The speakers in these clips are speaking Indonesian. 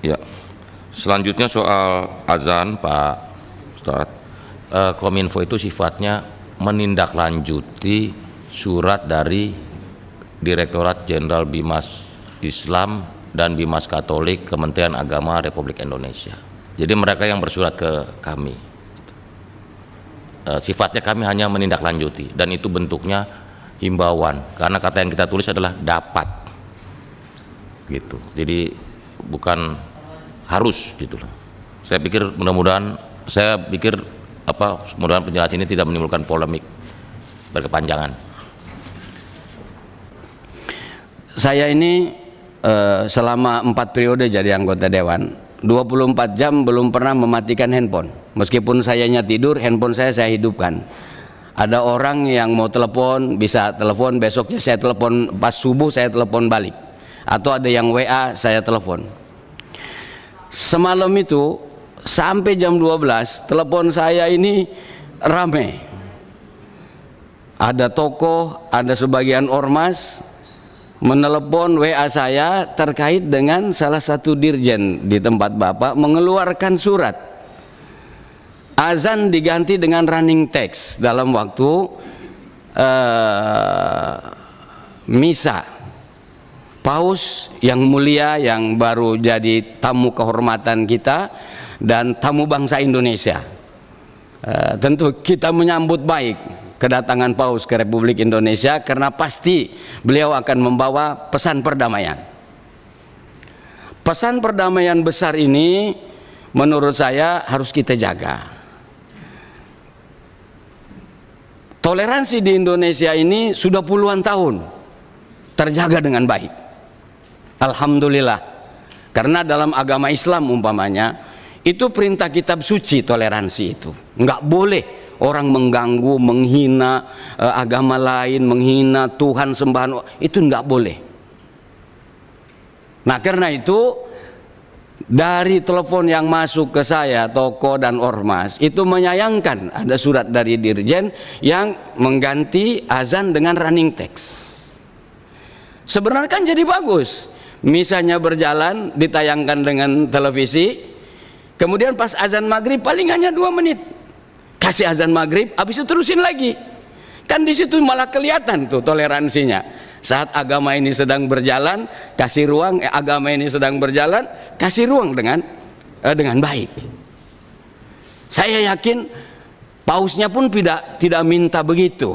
Ya, selanjutnya soal azan, Pak Ustadz. Kominfo itu sifatnya menindaklanjuti surat dari Direktorat Jenderal Bimas Islam dan Bimas Katolik Kementerian Agama Republik Indonesia. Jadi mereka yang bersurat ke kami. Sifatnya kami hanya menindaklanjuti, dan itu bentuknya himbauan, karena kata yang kita tulis adalah dapat, gitu. Jadi bukan harus, gitu loh. Saya pikir mudah-mudahan penjelasan ini tidak menimbulkan polemik berkepanjangan. Saya ini selama 4 periode jadi anggota dewan, 24 jam belum pernah mematikan handphone. Meskipun sayanya tidur, handphone saya hidupkan. Ada orang yang mau telepon, bisa telepon, besoknya saya telepon, pas subuh saya telepon balik. Atau ada yang WA, saya telepon. Semalam itu sampai jam 12 telepon saya ini rame. Ada tokoh, ada sebagian ormas menelepon WA saya terkait dengan salah satu dirjen di tempat Bapak mengeluarkan surat azan diganti dengan running text dalam waktu misa. Paus yang mulia yang baru jadi tamu kehormatan kita dan tamu bangsa Indonesia, tentu kita menyambut baik kedatangan Paus ke Republik Indonesia karena pasti beliau akan membawa pesan perdamaian. Pesan perdamaian besar ini menurut saya harus kita jaga. Toleransi di Indonesia ini sudah puluhan tahun terjaga dengan baik. Alhamdulillah, karena dalam agama Islam umpamanya itu perintah kitab suci toleransi itu. Nggak boleh orang mengganggu, menghina agama lain, menghina Tuhan sembahan, itu nggak boleh. Nah karena itu dari telepon yang masuk ke saya, toko dan ormas itu menyayangkan ada surat dari dirjen yang mengganti azan dengan running text. Sebenarnya kan jadi bagus. Misalnya berjalan ditayangkan dengan televisi, kemudian pas azan maghrib paling hanya 2 menit kasih azan maghrib, habis itu terusin lagi. Kan di situ malah kelihatan tuh toleransinya. Saat agama ini sedang berjalan, kasih ruang, agama ini sedang berjalan, kasih ruang dengan baik. Saya yakin pausnya pun tidak minta begitu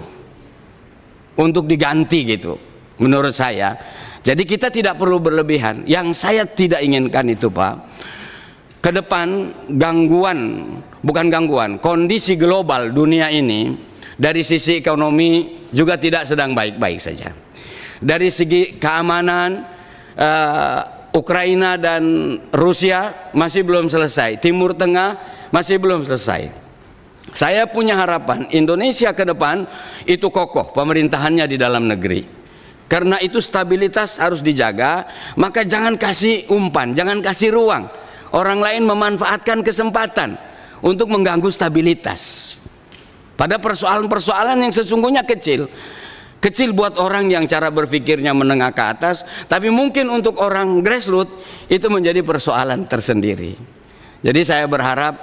untuk diganti gitu, menurut saya. Jadi kita tidak perlu berlebihan. Yang saya tidak inginkan itu Pak, ke depan kondisi global dunia ini dari sisi ekonomi juga tidak sedang baik-baik saja. Dari segi keamanan, Ukraina dan Rusia masih belum selesai, Timur Tengah masih belum selesai. Saya punya harapan Indonesia ke depan itu kokoh pemerintahannya di dalam negeri. Karena itu stabilitas harus dijaga, maka jangan kasih umpan, jangan kasih ruang orang lain memanfaatkan kesempatan untuk mengganggu stabilitas pada persoalan-persoalan yang sesungguhnya kecil buat orang yang cara berpikirnya menengah ke atas, tapi mungkin untuk orang grassroots itu menjadi persoalan tersendiri. Jadi saya berharap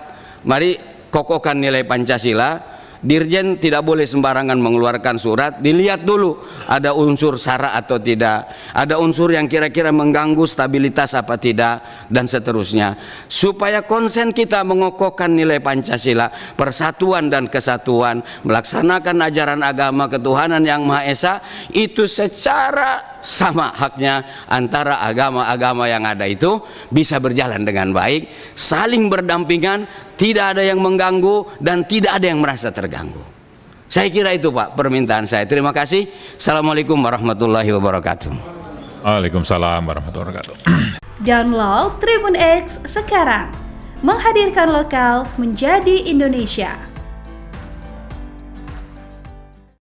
mari kokohkan nilai Pancasila. Dirjen tidak boleh sembarangan mengeluarkan surat, dilihat dulu ada unsur sara atau tidak, ada unsur yang kira-kira mengganggu stabilitas apa tidak, dan seterusnya, supaya konsen kita mengokohkan nilai Pancasila, persatuan dan kesatuan, melaksanakan ajaran agama ketuhanan yang Maha Esa itu secara sama haknya antara agama-agama yang ada itu bisa berjalan dengan baik, saling berdampingan, tidak ada yang mengganggu dan tidak ada yang merasa terganggu. Saya kira itu Pak permintaan saya. Terima kasih. Assalamualaikum warahmatullahi wabarakatuh. Waalaikumsalam warahmatullahi wabarakatuh. Download Tribun X sekarang, menghadirkan lokal menjadi Indonesia.